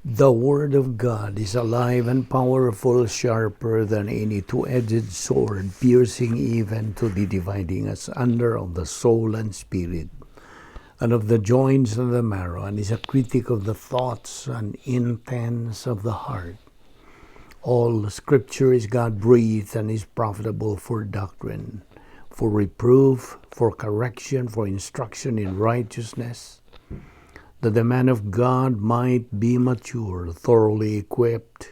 The Word of God is alive and powerful, sharper than any two-edged sword, piercing even to the dividing asunder of the soul and spirit, and of the joints and the marrow, and is a critic of the thoughts and intents of the heart. All Scripture is God-breathed and is profitable for doctrine, for reproof, for correction, for instruction in righteousness, that the man of God might be mature, thoroughly equipped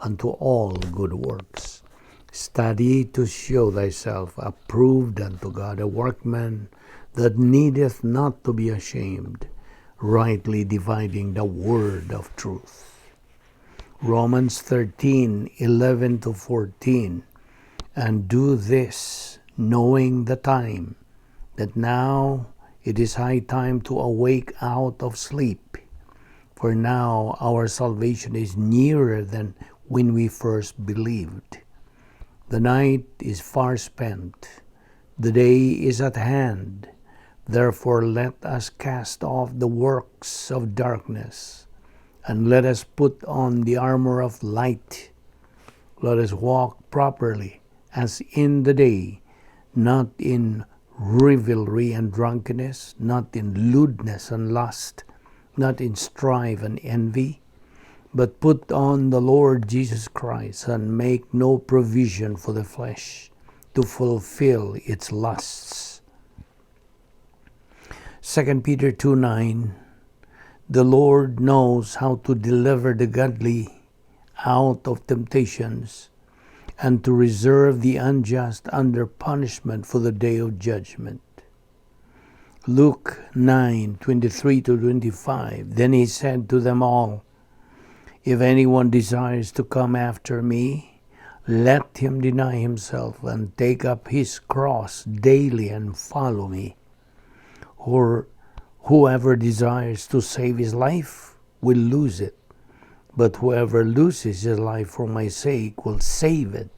unto all good works. Study to show thyself approved unto God, a workman that needeth not to be ashamed, rightly dividing the word of truth. Romans 13:11-14. And do this, knowing the time, that now it is high time to awake out of sleep. For now our salvation is nearer than when we first believed. The night is far spent, the day is at hand. Therefore let us cast off the works of darkness, and let us put on the armor of light. Let us walk properly as in the day, not in revelry and drunkenness, not in lewdness and lust, not in strife and envy, but put on the Lord Jesus Christ, and make no provision for the flesh to fulfill its lusts. 2 Peter 2:9. The Lord knows how to deliver the godly out of temptations, and to reserve the unjust under punishment for the day of judgment. Luke 9:23-25. Then he said to them all, if anyone desires to come after me, let him deny himself and take up his cross daily and follow me. Or whoever desires to save his life will lose it, but whoever loses his life for my sake will save it.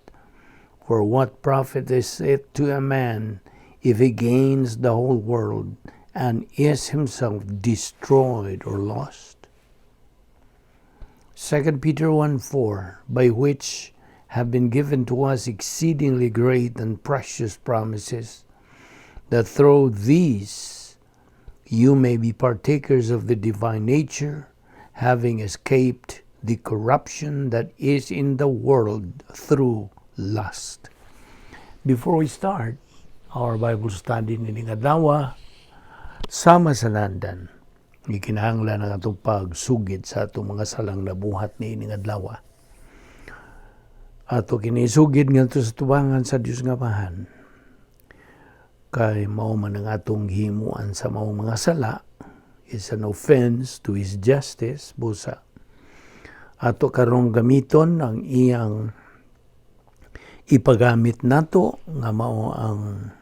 For what profit is it to a man if he gains the whole world and is himself destroyed or lost? 2 Peter 1:4, by which have been given to us exceedingly great and precious promises, that through these you may be partakers of the divine nature, having escaped the corruption that is in the world through lust. Before we start our Bible study nining adlaw, sama sa landan, ikinahanglan ang atong pagsugid sa atong mga salang nabuhat nining adlaw. Ato kinisugid ngadto sa tubangan sa Dios nga Amahan. Kay mao man ang atong himuan sa maong mga sala is an offense to His justice, busa. Ato karong gamiton ang iyang ipagamit nato nga mao ang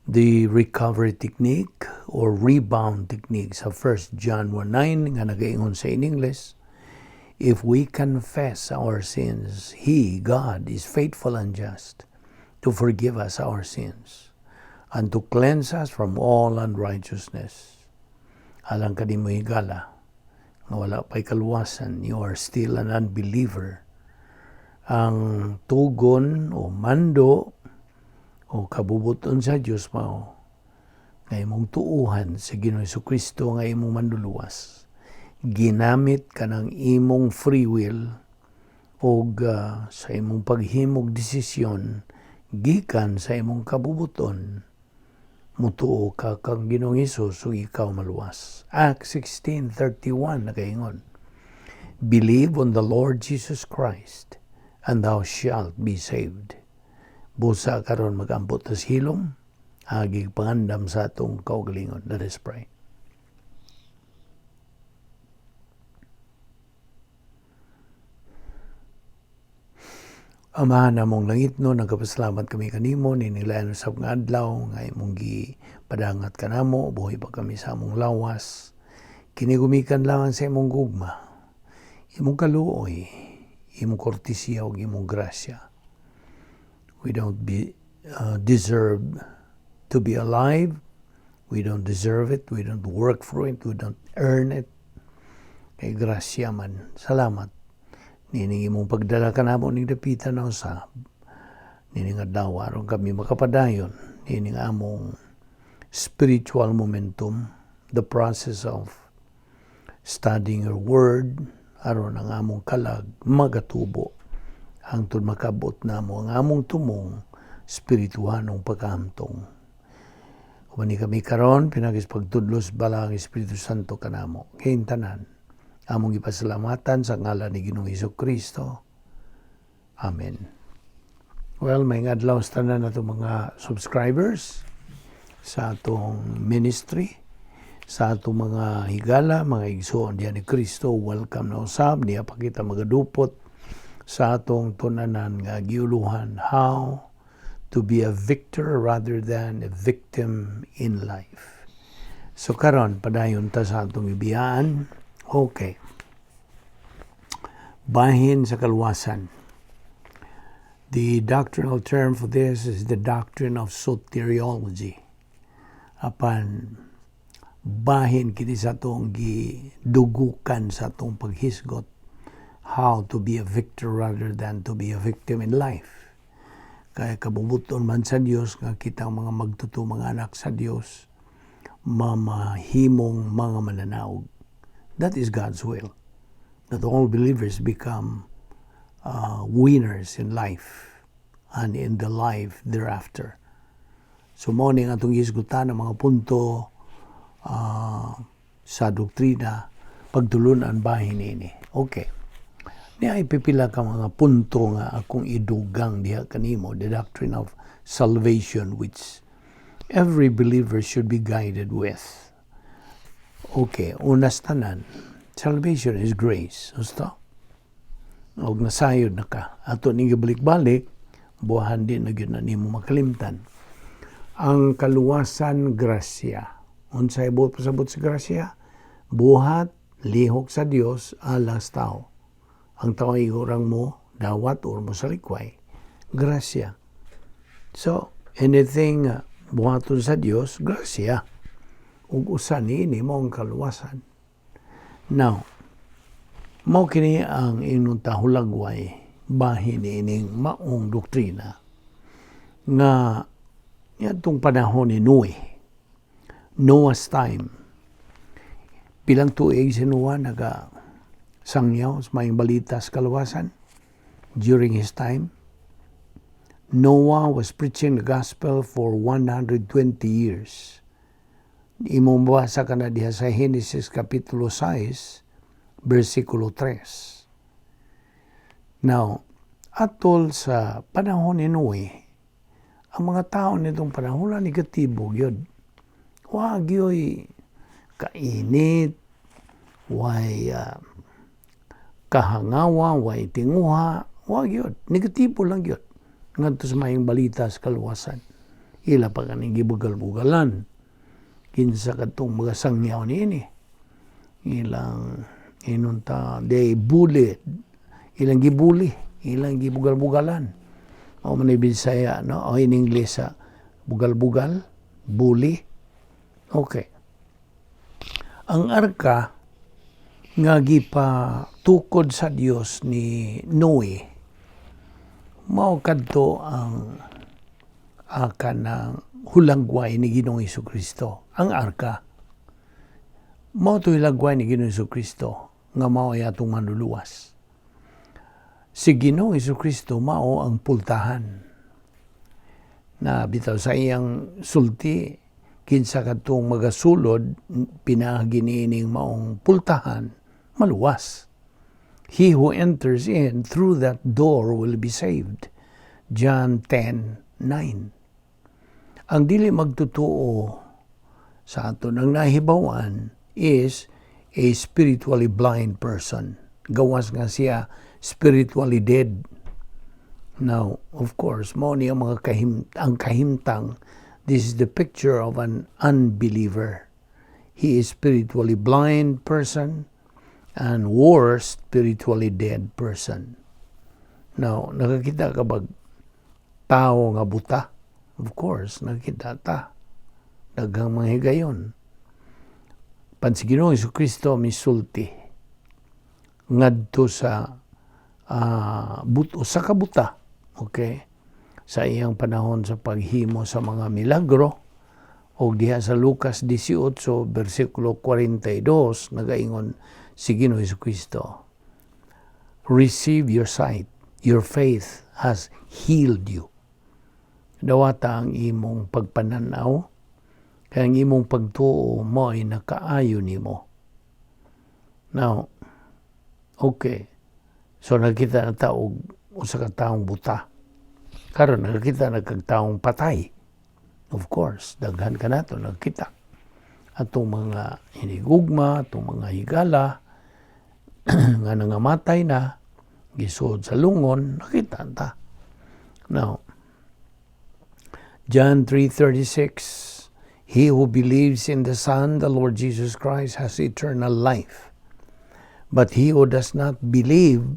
the recovery technique or rebound technique sa 1 John 1:9 nga nagaingon sa in English, if we confess our sins, He, God, is faithful and just to forgive us our sins and to cleanse us from all unrighteousness. Alang ka di mo higala, nga wala pa'y kaluwasan, you are still an unbeliever. Ang tugon o mando o kabubuton sa Diyos mao nga imong tuuhan sa Ginoong Jesucristo nga imong manduluwas. Ginamit ka ng imong free will o sa imong paghimog desisyon gikan sa imong kabubuton. Mutuo ka kang Ginoong Hesus ug ikaw maluwas. Acts 16:31 nakaingon, believe on the Lord Jesus Christ and thou shalt be saved. Busa karon magambot tas hilom, agi pangandam sa atong kaugalingon. Let us pray. Amahan namong langit no, nagapasalamat kami kanimo ninilayan sa mga adlaw nga imong gipadangat kanamo, buhay pa kami sa among lawas. Kinigumikan lang sa imong gugma, imong kaluoy, imong kortesya ug imong grasya. We don't deserve to be alive. We don't deserve it. We don't work for it. We don't earn it. kay grasya man. Salamat. Nining imong pagdala ka namo ning dapitan na usab. Nining adlaw aron kami makapadayon nining among spiritual momentum, the process of studying your word, aron ang among kalag magatubo hangtod makabot namo ang among tumong spirituhanong pagkahamtong. Kumani kami karon pinagis pagtudlos bala ang Espiritu Santo kanamo. Kayong tanan, among ipasalamatan sa ngalan ni Ginoong Hesukristo. Amen. Well, may adlaw sa tanan nato mga subscribers sa atong ministry, sa atong mga higala, mga igsoon diyan ni Kristo. Welcome na usab, niya pa kita magadupot sa atong tunanan nga giuluhan, how to be a victor rather than a victim in life. So karon padayon ta sa atong ibiyaan. Okay. Bahin sa kaluwasan. The doctrinal term for this is the doctrine of soteriology. Apan bahin kini sa atong gidugukan sa atong paghisgot, how to be a victor rather than to be a victim in life. Kaya kabubuton man sa Dios nga kitang mga magtuto mga anak sa Dios, mamahimong mga mananaog. That is God's will. That all believers become winners in life and in the life thereafter. So mo ning atong isgutan ang mga punto sa doktrina pagtulunan bahin ini. Okay. Niya ipipila ka mga punto nga akong idugang diha kanimo, the doctrine of salvation which every believer should be guided with. Okay, unas tanan, salvation is grace. Gusto? Og nasayod na ka. Ato ning gibalik-balik, buhan din na gyud na nimo makalimtan. Ang kaluwasan grasya. Unsay pasabot sa grasya? Buhat lihok sa Dios alas tao. Ang tao ay urang mo, dawat or mo sa likway, grasya. So, anything buhaton sa Dios, grasya. Ug usan ini mo ang kaluwasan. Now, mao kini ang inyong tahulagway bahin ining maong doktrina nga yadtong panahon ni Noah's time. Pilang tuig si Noah sangyaw sa may balitas kaluwasan during his time. Noah was preaching the gospel for 120 years. Imong basa ka na diha sa Genesis Kapitulo 6, versikulo 3. Now, atol sa panahon ni Noe, ang mga tao nitong panahon na negatibo yun. Wag yo'y kainit, way kahangawa, way tinguha, wag yun. Negatibo lang yun. Ngadto sa mayong balita sa kaluwasan. Ila pa kaning gibugal-bugalan. Kinsa katong mga sangyaw niini. Ilang inunta, they bullied. Ilang gibuli. Ilang gibugal-bugalan. O man Bisaya, no? O in English, bugal-bugal, bully. Okay. Ang arka, nga gipatukod sa Dios ni Noe, mao kadto ang kanang hulagway ni Ginoong Hesukristo, ang arka. Mao to hulagway ni Ginoong Hesukristo nga mao ay atong manluluwas. Si Ginoong Hesukristo mao ang pultahan na bitaw sa iyang sulti kinsa kadtong magasulod pinagi niining maong pultahan maluwas. He who enters in through that door will be saved. John 10:9. Ang dili magtutuo sa aton ang nahibawan is a spiritually blind person. Gawas nga siya spiritually dead. Now, of course, mo ni ang mga kahimtang, this is the picture of an unbeliever. He is spiritually blind person and worse, spiritually dead person. Now, nakakita ka ba tao nga buta? Of course, nakakita ta. Daghang mga higayon. Pansi Ginoong Hesukristo misulti. ngadto sa sa kabuta, okay, sa iyang panahon sa paghimo sa mga milagro, o diha sa Lucas 18, versikulo 42, nagaingon si Ginoong Jesucristo, receive your sight, your faith has healed you. Dawata ang imong pagpananaw, kaya ang imong pagtuo mo ay nakaayo nimo. Now, okay, so nakita na taog usa ka taong buta. Karon nakita na kag taong patay. Of course, daghan ka nato nakita. Atong mga hinigugma, atong mga higala nga nangamatay na, gisod sa lungon, nakita ta. Now, John 3:36, he who believes in the Son, the Lord Jesus Christ, has eternal life. But he who does not believe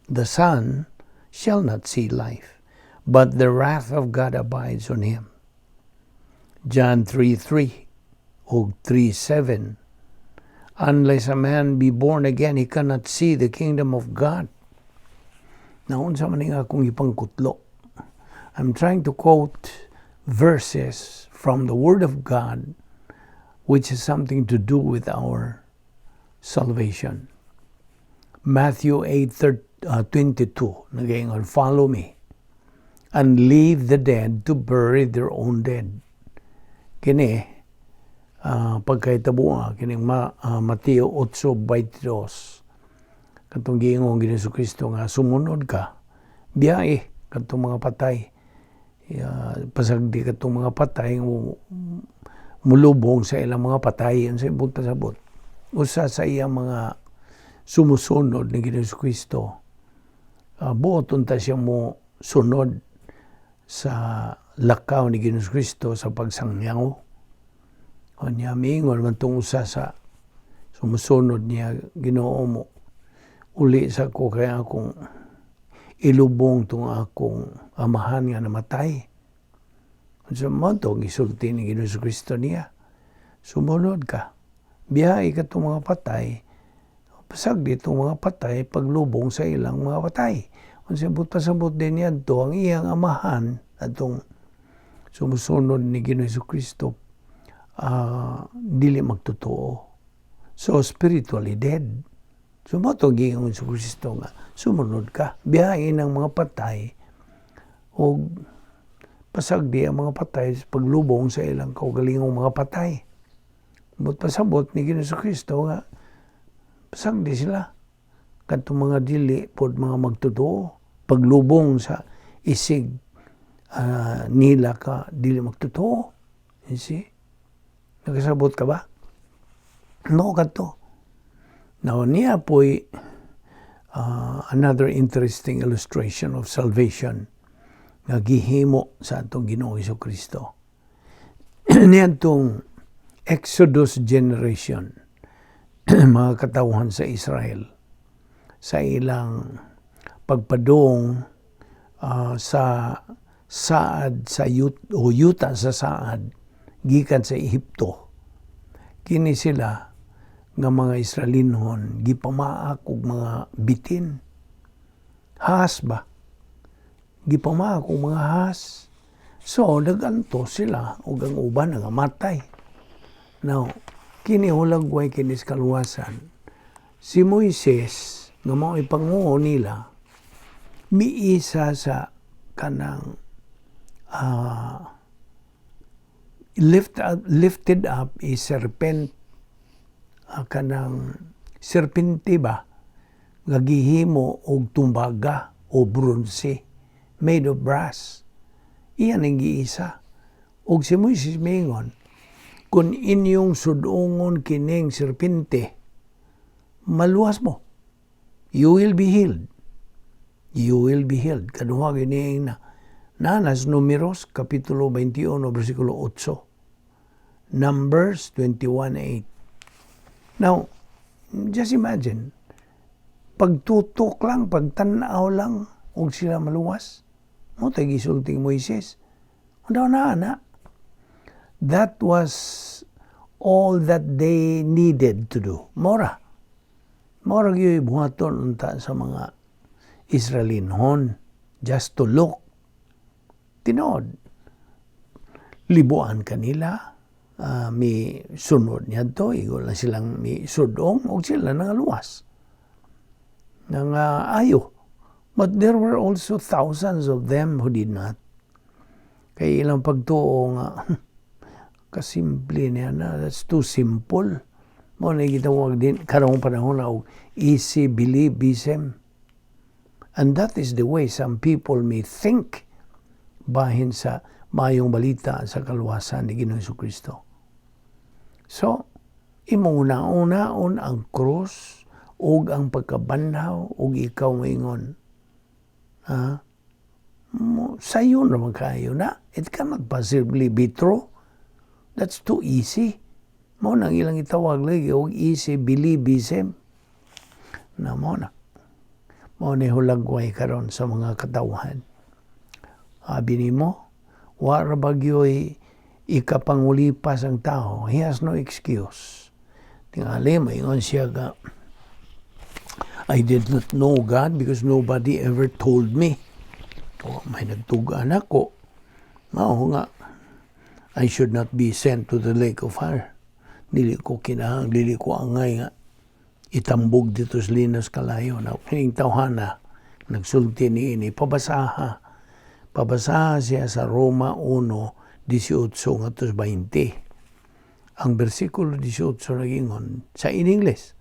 the Son shall not see life, but the wrath of God abides on him. John 3:3 o 3:7, unless a man be born again, he cannot see the kingdom of God. Naon sa man nga akong ipangkutlo. I'm trying to quote verses from the Word of God which has something to do with our salvation. Matthew 8:22, nagaingon, follow me, and leave the dead to bury their own dead. Kini, pagkaitabo kining Mateo 8:22, katong giingon Ginoong Jesucristo nga sumunod ka, biyahe katong mga patay. Pasagdi katong mga patay mulubong sa ilang mga patay, sa ibang pasabot. Usa sa iyang mga sumusunod ni Ginoong Jesucristo, buoton ta siya mo sunod sa lakaw ni Ginoong Jesucristo sa pagsangyaw. O niya miingon man tong usa sa sumusunod niya, Ginoo mo, uli sa ko kaya akong ilubong tong akong amahan nga namatay. Sa mo to gisulti ni Ginoong Jesucristo niya, sumunod ka, biyahe ka tong mga patay, pasag dito mga patay paglubong sa ilang mga patay. Kung sabot din yan to, ang iyang amahan atong sumusunod ni Ginoong Jesucristo, dili magtotoo. So, spiritually dead. So, mo to Ginoong Jesucristo nga, sumunod ka, biyahe ng mga patay, o pasag di ang mga patay paglubong sa ilang kaugalingong mga patay. But pasabot ni Ginoong Jesucristo nga, pasag di sila. Katong mga dili pod mga magtotoo, paglubong sa isig nila ka dili magtotoo. You see? Nakasabot ka ba? No, kato. Now, niya po'y another interesting illustration of salvation nga gihimo sa atong Ginoong Jesucristo. Niya itong Exodus generation, mga katawhan sa Israel, sa ilang pagpadong sa saad sa yuta sa saad gikan sa Ehipto. Kini sila nga mga Israelinhon gipamaak og mga bitin. Has ba? Gipamaak og mga has. So naganto sila ug ang uban nangamatay. Now, kini hulagway kini sa kaluwasan. Si Moises nga mao ipanguho nila miisa sa kanang lifted up is serpent, kanang serpente ba nga gihimo og tumbaga o bronze made of brass. Iyan ang giisa. Og si Moises mingon, kung inyong sudungon kining serpente, maluwas mo. You will be healed. You will be healed. Kaduha gini na. Nanas Numeros, Kapitulo 21, versikulo 8. Numbers 21:8. Now, just imagine, pagtutok lang, pagtanaw lang, huwag sila maluwas. Mo tayo gisulting Moises. Na. That was all that they needed to do. Mora. Maurag yung buhaton unta sa mga Israelinhon just to look. Tinod. Libuan kanila. May sunod niya to. Igo lang silang may sudong o sila nangaluwas. Ayo. But there were also thousands of them who did not. Kaya ilang pagtuo nga, kasimple niya na, that's too simple. Mo na gitawag din, karong panahon na easy believism. And that is the way some people may think bahin sa mayong balita sa kaluwasan ni Ginoong Jesucristo. So, imuna-unaon ang krus ug ang pagkabanhaw ug ikaw moingon. Sayo naman kayo na. It cannot possibly be true. That's too easy. Mo nang ilang itawag lagi og easy believism. Na mo na. Mo ni hulagway karon sa mga katawhan. Abi nimo, wara bagyoy ikapangulipas ang tao. He has no excuse. Tingali moingon siya ga, I did not know God because nobody ever told me. O, may nagtugaan ako. Mao nga, I should not be sent to the lake of fire. Dili ko kinahang, dili ko angay nga. Itambog dito sa linas kalayo. Na kining tawhana, nagsulti ni ini, pabasaha. Pabasaha siya sa Roma 1:18-20. Ang versikulo 18 nagingon sa in English.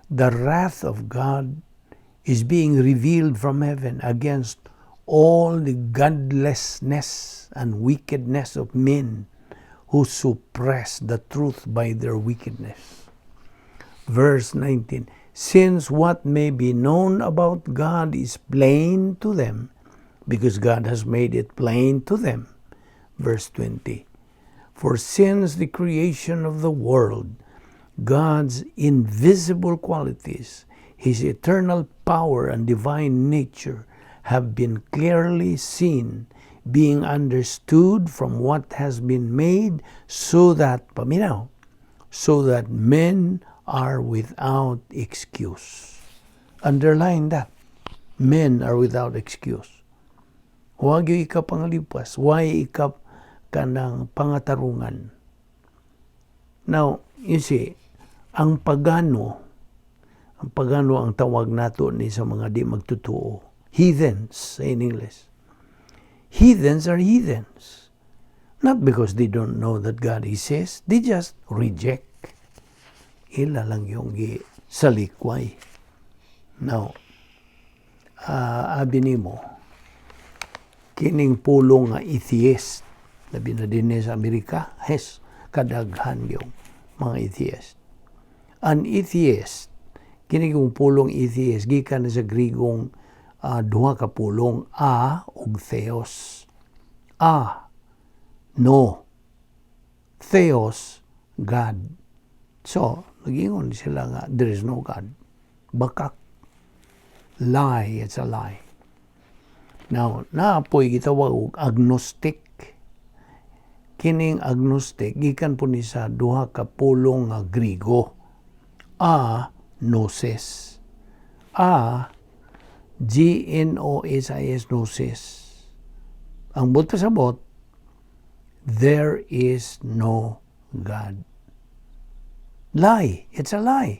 The wrath of God is being revealed from heaven against all the godlessness and wickedness of men who suppress the truth by their wickedness. Verse 19, since what may be known about God is plain to them, because God has made it plain to them. Verse 20, for since the creation of the world, God's invisible qualities, His eternal power and divine nature have been clearly seen, being understood from what has been made, so that, paminaw, so that men are without excuse. Underline that. Men are without excuse. Huwag yung ikaw pangalipas. Why ikaw kanang pangatarungan. Now, you see, ang pagano ang tawag nato ni sa mga di magtutuo. Heathens in English. Heathens are heathens. Not because they don't know that God exists. They just reject. Ila lang yung salikway. Now, abi nimo, kining pulong nga atheist, labi na din sa Amerika, kadaghan yung mga atheist. An atheist, kining pulong atheist, gikan na sa Grigong duha ka pulong, a ug theos. A, no. Theos, God. So, nagingon sila nga, there is no God. Bakak. Lie, it's a lie. Now, naapoy gitawag og agnostic. Kining agnostic, gikan po ni sa duha ka pulong nga Grigo. A, gnosis. A, G-N-O-S-I-S, gnosis. Ang buta sa bot, there is no God. Lie. It's a lie.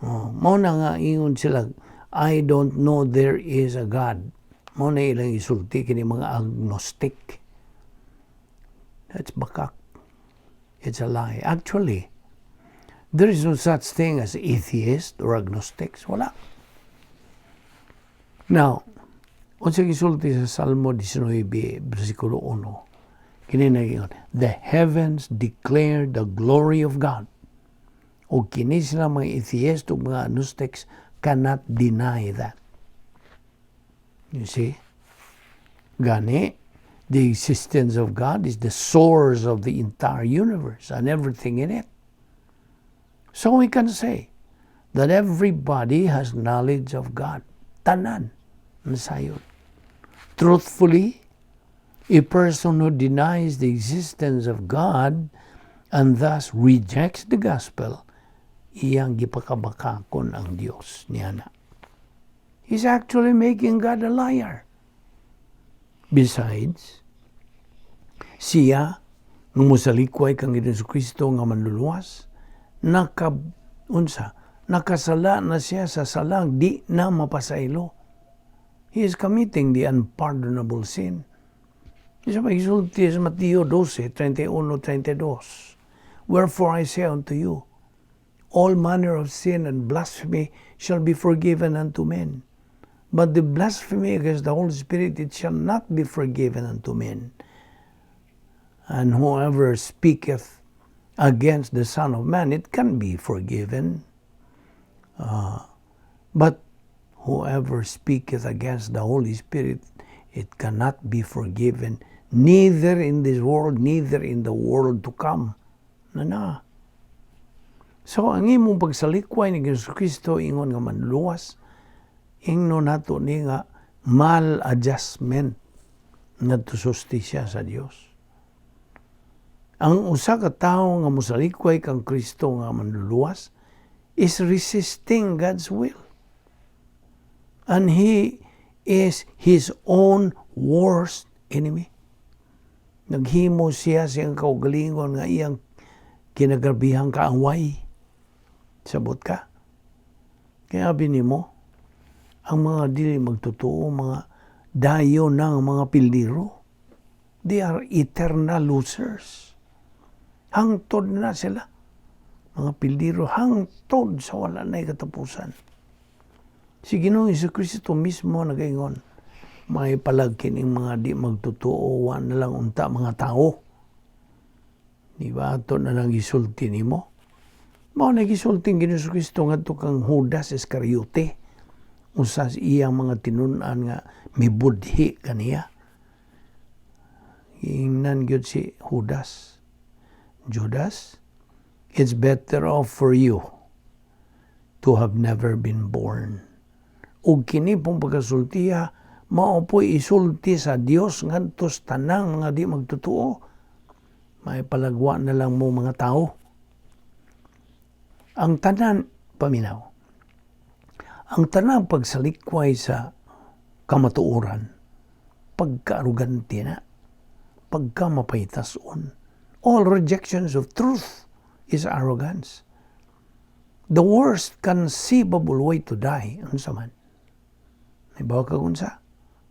Mao na nga ingon sila, I don't know there is a God. Mao na ilang isulti kini mga agnostic. That's bakak. It's a lie. Actually, there is no such thing as atheist or agnostics. Wala. Now, unsa gisulti sa Salmo 19, versikulo 1, kini nagingon, the heavens declare the glory of God. O kini sila mga atheist o mga agnostics cannot deny that. You see? Gani, the existence of God is the source of the entire universe and everything in it. So we can say that everybody has knowledge of God. Tanan. Nasayod. Truthfully, a person who denies the existence of God and thus rejects the gospel iyang gipakabakakon ang Dios niya na. He's actually making God a liar. Besides, siya nga musalikway kang Jesucristo nga manluluwas, nakasala na siya sa salang di na mapasaylo. He is committing the unpardonable sin. Isa pa isulti sa Mateo 12:31-32. Wherefore I say unto you, all manner of sin and blasphemy shall be forgiven unto men. But the blasphemy against the Holy Spirit, it shall not be forgiven unto men. And whoever speaketh against the Son of Man, it can be forgiven. But whoever speaketh against the Holy Spirit, it cannot be forgiven, neither in this world, neither in the world to come. So, ang imong pagsalikway ni Jesucristo ingon nga manluwas, ingno nato ni nga maladjustment ngadto sustisya sa Dios. Ang usa ka tawo nga musalikway kang Kristo nga manluluwas is resisting God's will. And he is his own worst enemy. Naghimo siya siyang kaugalingon nga iyang kinagrabihang kaaway. Sabot ka? Kaya binimo, ang mga dili magtotoo, mga dayo ng mga pildiro, they are eternal losers. Hangtod na sila. Mga pildiro, hangtod sa wala na katapusan. Si Ginoong Jesucristo mismo nagaingon, may palagkining mga di magtotoo, na lang unta mga tao. Di ba? Ito na lang isulti ni mo. Mao nagisulting Ginoong Jesucristo nga ito kang Judas Iscariote. Usas iyang mga tinunan nga mibudhi kaniya. Ingnan gyud si Judas. Judas, it's better off for you to have never been born. Ug kini pong pagkasultiya, mao po'y isulti sa Dios ngadtos tanang mga di magtotoo. May palagwa na lang mo mga tao. Ang tanan, paminaw, ang tanang pagsalikway sa kamatuoran, pagkaarugante na, pagkamapaytason, all rejections of truth is arrogance. The worst conceivable way to die, unsa man? May bawa ka unsa?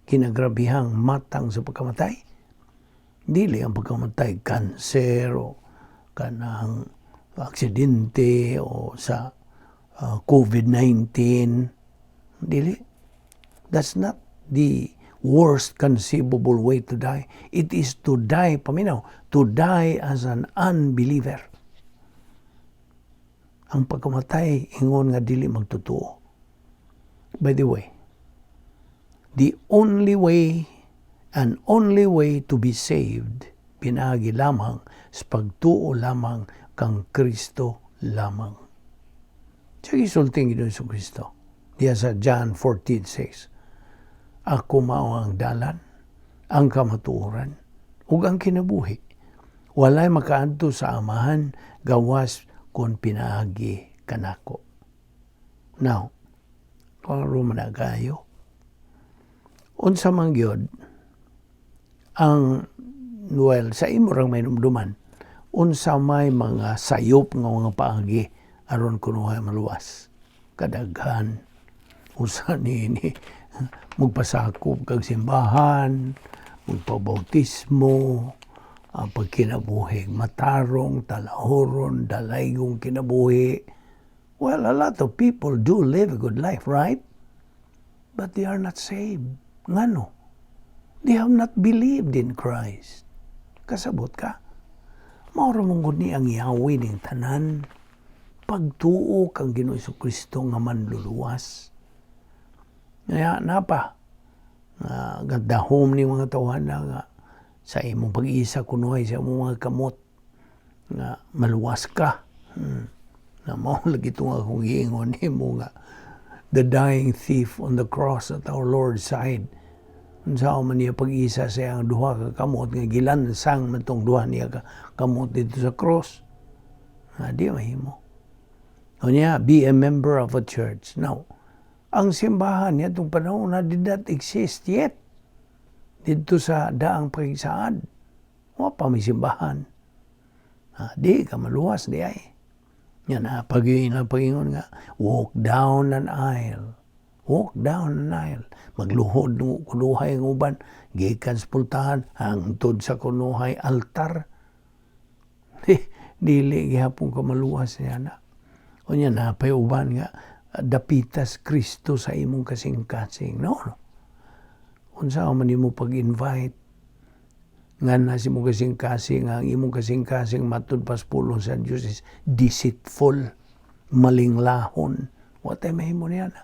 Kinagrabihang matang sa pagkamatay? Dili ang pagkamatay, kanser o kanang aksidente o sa COVID-19. Dili. That's not the worst conceivable way to die. It is to die, paminaw, to die as an unbeliever. Ang pagkamatay, ingon nga dili magtotoo. By the way, the only way to be saved, pinagi lamang sa pagtuo lamang kang Kristo lamang. Siya gisulting Ginoong Jesucristo. Diya sa John 14:6. Ako mao ang dalan, ang kamatuoran, ug ang kinabuhi. Walay makaadto sa amahan gawas kung pinaagi kanako. Now, klaro man na kayo. Unsa man gyud ang sa imo rang may numduman, unsa may mga sayop nga mga paagi aron kunuhay maluwas. Kadaghan usa ni magpasakop kag simbahan, magpabautismo, ang pagkinabuhi, matarong, talahoron, dalaygong kinabuhi. Well, a lot of people do live a good life, right? But they are not saved. Ngano? They have not believed in Christ. Kasabot ka? Maura mong ni ang Yahweh ng tanan. Pagtuo kang Ginoong Jesucristo nga manluluwas. Kaya napa, gandahom ni mga tawana nga sa imong pag-isa kunuhay sa imong mga kamot nga maluwas ka. Na mao lagi ito nga kung giingon mo nga the dying thief on the cross at our Lord's side. Unsa man niya pag-isa sa iyang duha ka kamot nga gilansang man tong duha niya ka kamot dito sa cross. Di mahimo. O niya, be a member of a church. Now, ang simbahan niya itong panahon na did not exist yet. Dito sa daang pagsaad. O pa may simbahan. Di ka maluwas, di ay. Yan na, pagingon nga, walk down an aisle. Walk down an aisle. Magluhod ng kunuhay ng uban, gikan sa pultahan, hangtod sa kunuhay altar. Dili gihapon ka maluwas niya na. O niya na, pay uban nga, dapitas Kristo sa imong kasing-kasing. No. Unsa man mo pag-invite, nga na si mong kasing-kasing, ang imong kasing-kasing matud paspulong sa Diyos is deceitful, malinglahon. What ay mahimo niya na?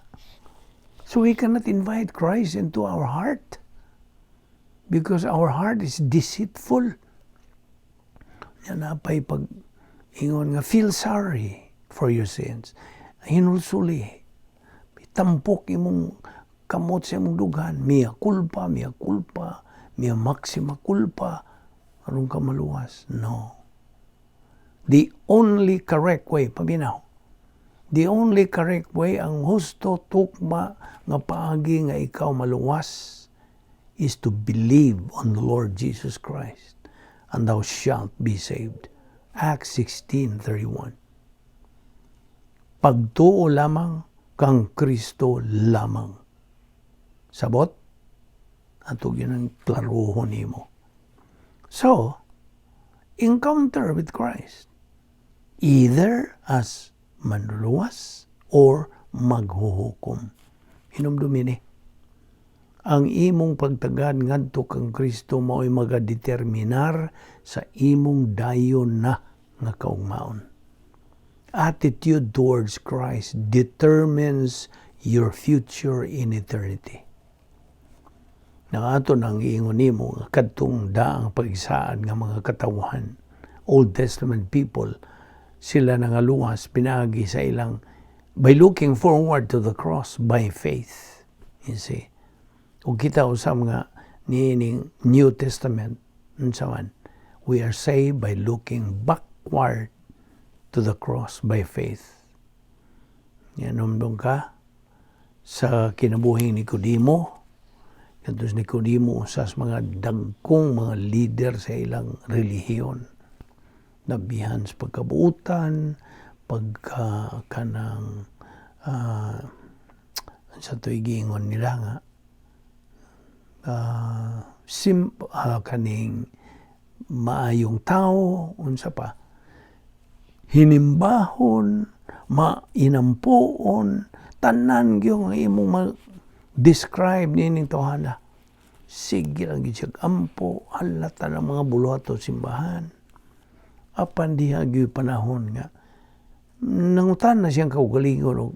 So we cannot invite Christ into our heart because our heart is deceitful. Yan na pa'y pag-ingon nga, feel sorry for your sins. Hinulsuli. Tampok imong kamot sa imong dugan. Mia culpa, mia maxima culpa. Anong ka maluwas? No. The only correct way, paminaw, the only correct way, ang husto, tukma, nga paagi nga ikaw maluwas, is to believe on the Lord Jesus Christ, and thou shalt be saved. Acts 16:31. Pagtuo lamang kang Kristo lamang. Sabot? Atog yun ang klaruhon nimo. So, encounter with Christ, either as manluluwas or maghuhukom. Hinumdumini. Ang imong pagtagad ngadto kang Kristo mao'y magadeterminar sa imong dayon na nga kaugmaon. Attitude towards Christ determines your future in eternity. Ato nang iingon nimo nga kadtong daang pag-isaan nga mga katawhan, Old Testament people, sila nangaluwas pinaagi sa ilang by looking forward to the cross by faith. You see, kung kita usam nga niining New Testament, unsaman, we are saved by looking backward to the cross by faith. Yan, umdong ka sa kinabuhing Nicodemo. Kantos Nicodemo, usas mga dagkong mga leader sa ilang relihiyon. Nabihan sa pagkabuutan, kanang sa to'y giingon nila nga, kaning maayong tao, unsa pa, hinimbahon, mainampuon, tanan yung imong describe nining tawhana. Sige lang gitsag ampo, halata ng mga buluhato simbahan. Apan diha gyud panahon nga nangutan na siyang kaugalingon og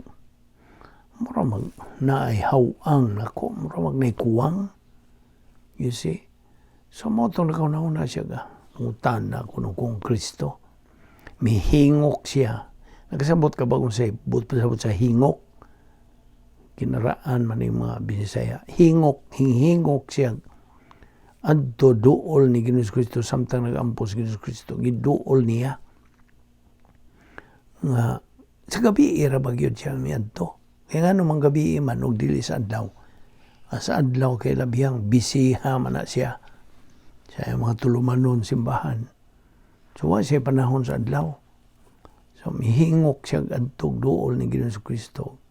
mura mag naay hawang nako, mura mag naikuwang. You see? So mo tong nakauna siya ga. Nangutan na ako kung Kristo. Mihingok siya. Nagkasabot ka ba kung sa pasabot sa hingok? Kinaraan man yung mga Bisaya. Hingok siya. Adto duol ni Ginoong Kristo samtang nagampos Ginoong Kristo. Giduol niya. Nga, sa gabi ira bagyod siya miadto. Kaya nga naman gabi man og dili sa adlaw. Sa adlaw kay labihang bisiha man na siya. Sa mga tulumanon simbahan. So, siya panahon sa adlaw. So, mihingok siya adtog duol ni Ginoong Kristo.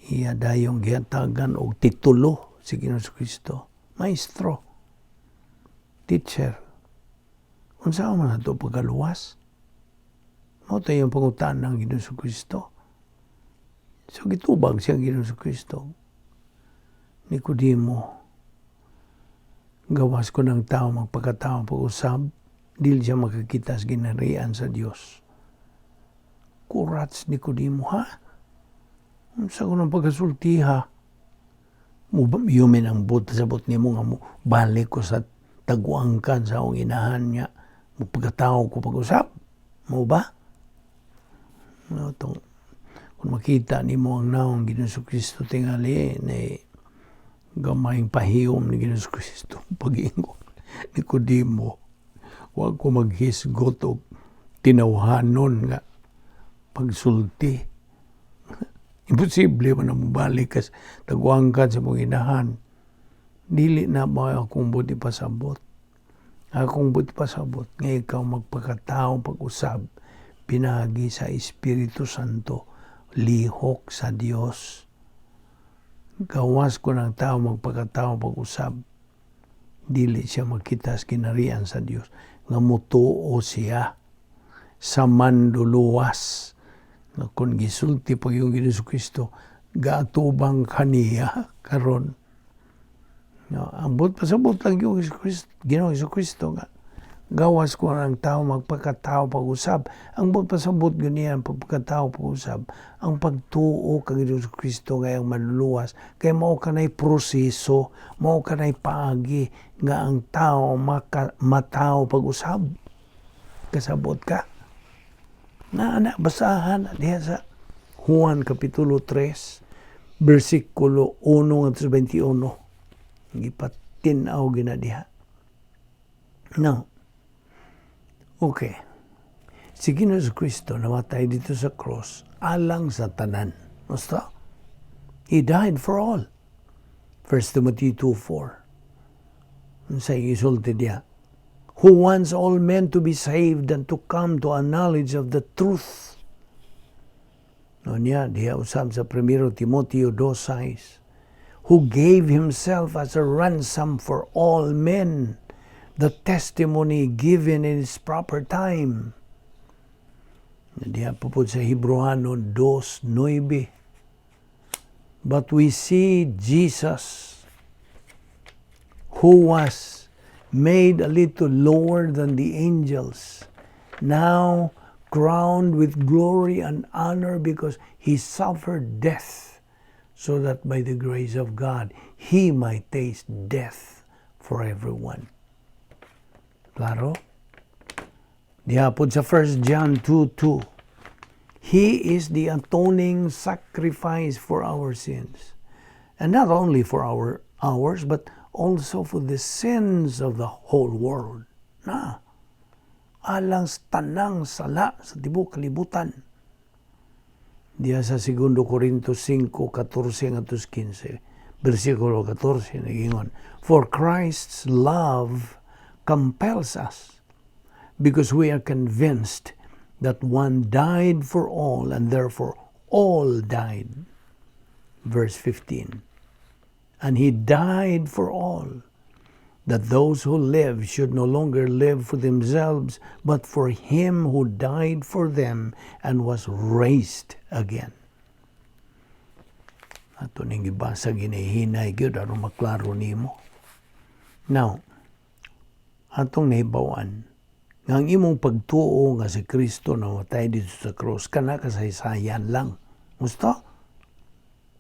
Iya dayong gihatagan og titulo si Ginoong Kristo. Maestro. Teacher. Unsa man ato pagaluwas? Mo tayo yung pangutan ng Ginoong Kristo. So, gitubag siya Ginoong Kristo. Nicodemo, gawas ko ng tao magpagkatao pag-usab, dili siya makakita sa ginarian sa Diyos. Kurats Nicodemo, ha? Sa ko ng pagkasultiha, yumin ang sabot ni mo nga mo, balik ko sa taguangkan sa akong inahan niya, magpagkatao ko pag-usab. Mo ba? No, kung makita ni mo ang naong Ginoong Kristo tingali, gamayng pahiyom ni Ginoong Kristo pag-ingon Nicodemo, huwag ko maghisgot o tinawhanon nga pagsulti. Imposible man na mabalik kas tagwangkad sa mong inahan. Dili na ba akong buti pasabot? Akong buti pasabot nga ikaw magpakatao pag-usab pinagi sa Espiritu Santo, lihok sa Dios. Gawas ko ng tao magpakatao pag-usab. Dili siya magkitas kinarian sa Dios nga mutuo siya sa manduluwas. Nga kung gisulti pag yung Ginoo Kristo, gaatubang kaniya karon. No, ang but pasabot lang yung Ginoo Kristo nga gawas ko ng tao magpakatao pag-usab. Ang but pasabot ganiyan pagpakatao pag-usab, ang pagtuo kang Ginoo Kristo ngayong manluluwas kay mao kanay proseso, mao kanay paagi nga ang tao matao pag-usab. Kasabot ka. Na basahan diha sa Juan kapitulo 3 bersikulo 1 hangtod 21. Gipatinaw gina diha. Now, okay. Si Ginoo Kristo namatay dito sa cross alang sa tanan. Basta? He died for all. 1 Timothy 2:4. Sa isulti diha. Who wants all men to be saved and to come to a knowledge of the truth. No niya, diha usab sa 1 Timothy 2:6. Who gave himself as a ransom for all men, the testimony given in its proper time. Diha pupod sa Hebreano 2:9. But we see Jesus, who was made a little lower than the angels, now crowned with glory and honor because he suffered death, so that by the grace of God, he might taste death for everyone. Klaro? Dihapod sa 1 John 2:2. He is the atoning sacrifice for our sins. And not only for ours, but also for the sins of the whole world. Na, alang tanang sala sa tibok kalibutan. Diya sa 2 Corintos 5:14-15, versikulo 14, nagingon, For Christ's love compels us, because we are convinced that one died for all, and therefore all died. Verse 15. And he died for all, that those who live should no longer live for themselves, but for him who died for them and was raised again. Ato ning ibasa ginahinay gyud aron maklaro nimo. Now, atong nahibawan nga ang imong pagtuo nga si Kristo namatay dito sa cross kana kasaysayan lang. Musta?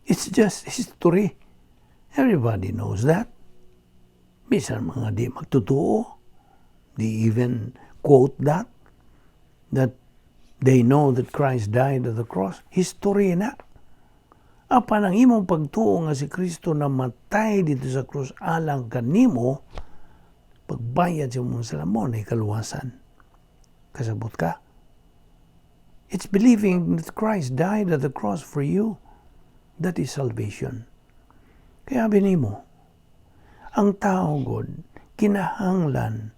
It's just history. Everybody knows that. Bisan mga di magtutuo, they even quote that they know that Christ died at the cross. History na. Apan ang imong pagtuo nga si Kristo namatay dito sa cross alang kanimo, pagbayad sa mong salamon ay kaluwasan. Kasabot ka? It's believing that Christ died at the cross for you. That is salvation. Kaya binimo, ang tao God, kinahanglan,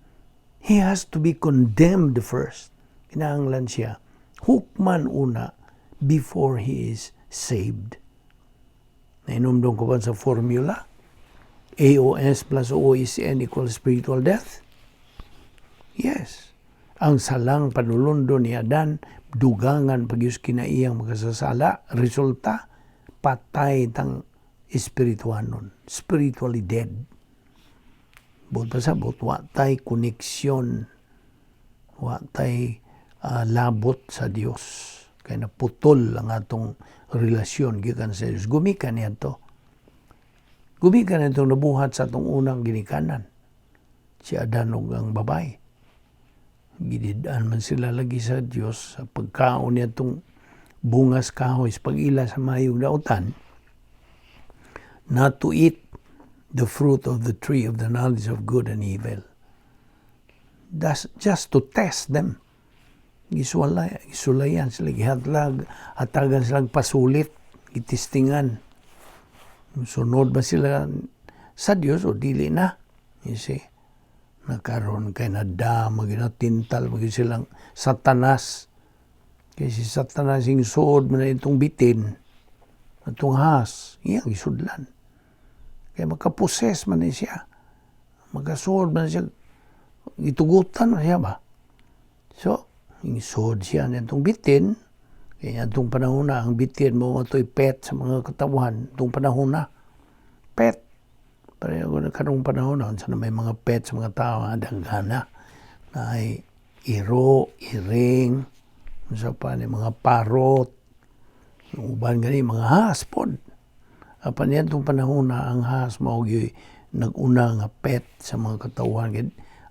he has to be condemned first. Kinahanglan siya, hukman una, before he is saved. Nainumdong ko ba sa formula? AOS plus OECN equals spiritual death? Yes. Ang salang panulundo ni Adan, dugangan pagyus kinaiyang magkasasala, resulta, patay tang espirituanon, spiritually dead. Bot pasabot, watay koneksyon, watay labot sa Dios. Kaya naputol ang atong relasyon gikan sa Dios. Gumikan niya to. Gumikan niya itong nabuhat sa atong unang ginikanan. Si Adan ug ang babay. Gididaan man sila lagi sa Dios sa pagkaon niya itong bungas kahoy sa pag-ila sa mayong dautan, not to eat the fruit of the tree of the knowledge of good and evil. That's just to test them. Gisulayan sila, gihatlag, hatagan silang pasulit, itistingan. Sunod ba sila sa Dios o dili na? You see, nakaroon kay nadama, ginatintal, maging silang Satanas. Kaya si Satanas yung suod mo na itong bitin, itong has, iyang isudlan. Kaya makaposes man siya. Magkasuod man siya, itugutan man siya ba? So, isod siya nitong bitin, kaya itong panahon na, ang bitin mo ito'y pet sa mga katawan, itong panahon na, pet. Pero karong panahon na, sana may mga pet sa mga tao, daghana, na ay iro, iring, sa pa ni mga parot, uban gani, mga haspod. Apan yan itong panahon na, ang has, maugi, nag-una nga pet sa mga katawan.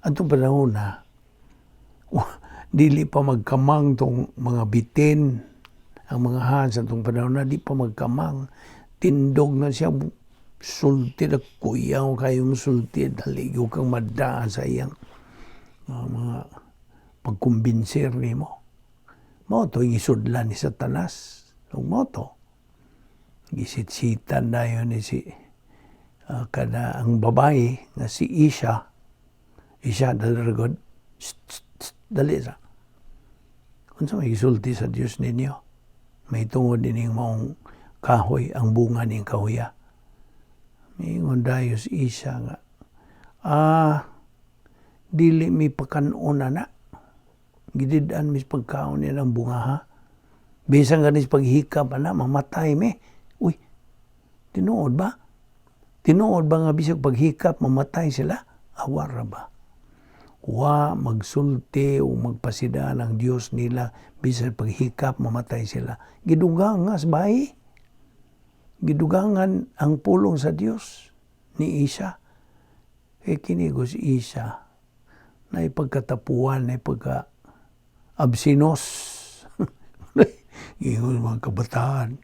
At itong panahon na, dili pa magkamang tong mga bitin, ang mga has atong panahon na di pa magkamang, tindog na siya, sulti na kuyaw kayong sulti, daligo kang madaan sa iyang mga pagkumbinsir ni mo. Mo to gisudlan ni Satanas, mo to gisitsitan na yun ni si kada ang babae nga si Isha dalaragod dali sa unsa may gisulti sa Dios ninyo, may tungod dining maong kahoy, ang bunga ning kahoya. Mingon dayos Isha nga dili mi pakanon na gidid-an mis pagkaon niya ng bunga ha, bisan ganis paghikap na mamatay mi. Uy, tinuod ba nga bisag paghikap mamatay sila? Awara ba? Wa magsulti o magpasida ng Diyos nila bisag paghikap mamatay sila. Gidugangas bayi. Gidugangan ang pulong sa Diyos ni Isha. Kinigos Isha na ipagkatapuan, na ipagka-absinos. Yung mga kabataan.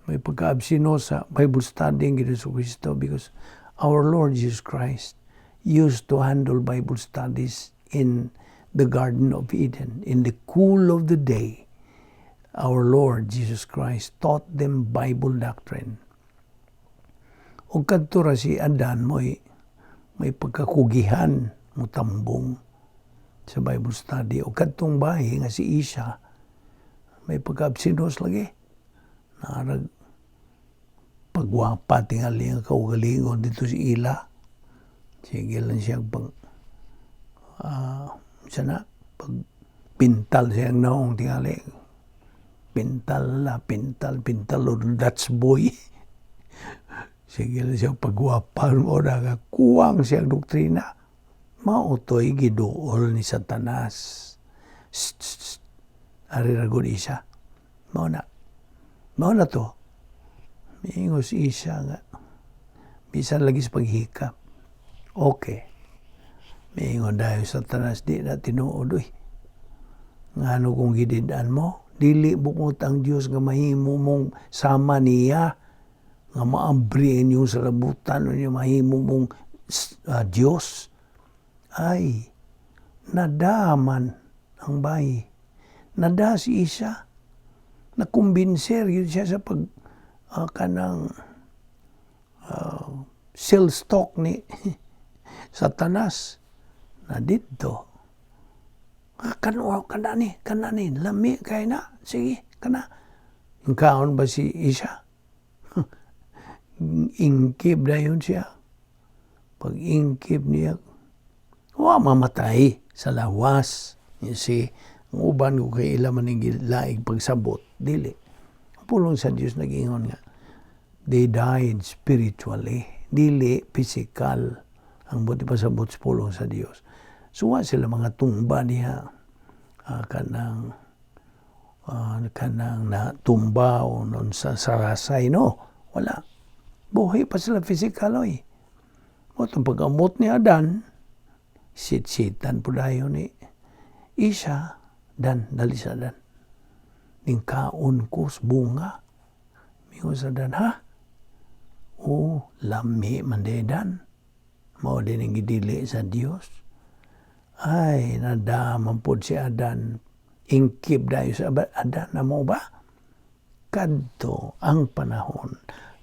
May pagka-absinos sa Bible study ng Jesu Cristo because our Lord Jesus Christ used to handle Bible studies in the Garden of Eden. In the cool of the day, our Lord Jesus Christ taught them Bible doctrine. O kadto ra si Adan may pagkakugihan mo tambong sa Bible study. O kadtong bahay nga si Isha may pagka-absinos lagi. Narag pagwapa tingali ang kaugalingon dito si Ila. Sige lang siyang pagpintal siyang naong tingali. Pintal o Dutch boy. Sige lang siyang pagwapa o kuwang siyang doktrina. Mautoy giduol ni Satanas. Ari ragod Isha. Mao na to. Mingos Isha nga. Bisan lagi sa paghikap. Okay. Mingon dahil Satanas di na tinuod. Ngano kung gididaan mo? Dili bukod ang Diyos nga mahimo mong sama niya. Nga maambriin yung salabutan. Nga mahimo mong Diyos. Ay, nadaman ang bayi. Nada si Isha. Nakumbinser yun siya sa kanang sell stock ni Satanas na dito. Kanani, lami kay na. Sige, kana. Yung kaon ba si Isha? Ingkib na yun siya. Pag ingkib niya, mamatay sa lawas. You see, ang uban ko kay ilaman ng laig pagsabot, dili. Ang pulong sa Diyos nag-ingon nga, they died spiritually, dili physical. Ang buti pa sabot sa pulong sa Diyos. So, sila mga tumba niya, kanang na tumba o nun sa sarasay, no? Wala. Buhay pa sila physical, oy. O, itong pag-amot ni Adan, sit-sitan po dayo ni Isha, dali sa Dan. Ning kaon ko sa bunga. Mingon sa Dan, ha? Lami man Dan. Mao din ang gidili sa Dios. Ay, nadaman po si Adan. ingkib dayo sa ada na mo ba? Kadto ang panahon,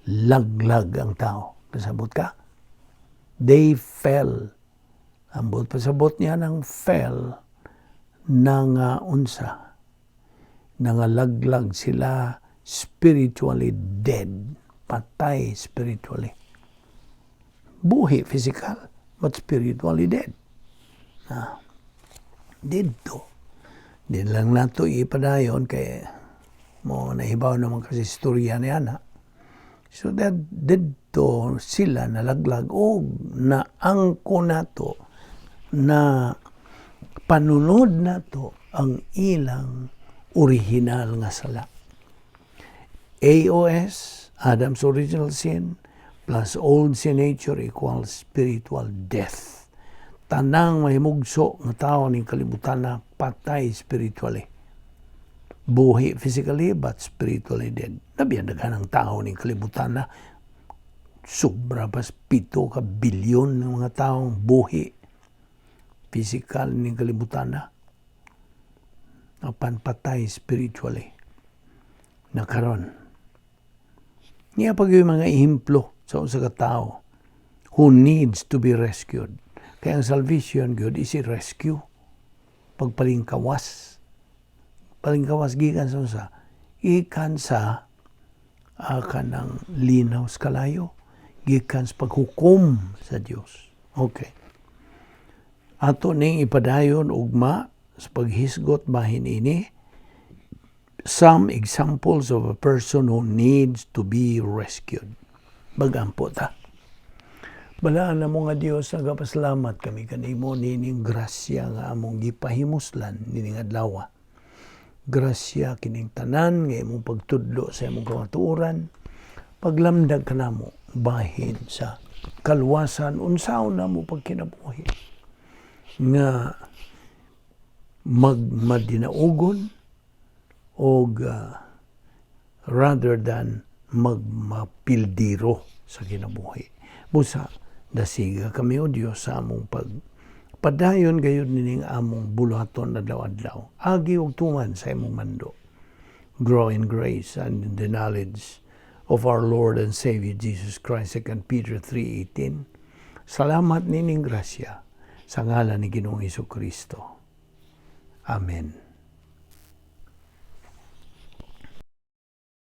laglag ang tao. Kasabot ka? They fell. Ambot pasabot niya ng fell nang unsa. Nangalaglag sila spiritually dead. Patay spiritually. Buhi physical, but spiritually dead. Dito. Di lang nato ipadayon kay mo nahibaw naman kasi istorya niya na. So that dito sila nalaglag o naangko nato na panunod nato ang ilang original nga sala. AOS, Adam's original sin, plus old sin nature equals spiritual death. Tanang mahimugso nga tao ning kalibutan na patay spiritually. Buhi physically but spiritually dead. Nabiyan daghan ang tao ning kalibutan na sobra pas 7 ka bilyon ng mga taong buhi physical ning kalibutan na apan patay spiritually. Nakaron niya pag yung mga ehemplo sa usa ka tao who needs to be rescued. Kaya ang salvation good is a rescue. Pagpalingkawas. Palingkawas gikan sa usa. Ikan sa kanang linaw sa kalayo. Gikan sa paghukom sa Dios. Okay. Ato ning ipadayon ugma sa paghisgot bahin ini some examples of a person who needs to be rescued. Bagampo ta. Balaan na mo nga Dios, nagapasalamat kami kanimo nining grasya nga among gipahimuslan nining adlaw. Grasya kining tanan nga imong pagtudlo sa imong kamatuoran, paglamdag kanamo bahin sa kalwasan unsaon na mo pagkinabuhi nga magmadinaugon og rather than magmapildiro sa kinabuhi. Busa, dasiga kami o Diyos sa among pagpadayon gayud nining among buluhaton adlaw-adlaw. Agi og tuman sa imong mando. Grow in grace and in the knowledge of our Lord and Savior Jesus Christ. 2 Peter 3:18. Salamat nining grasya sa ngalan ni Ginoong Hesukristo. Amen.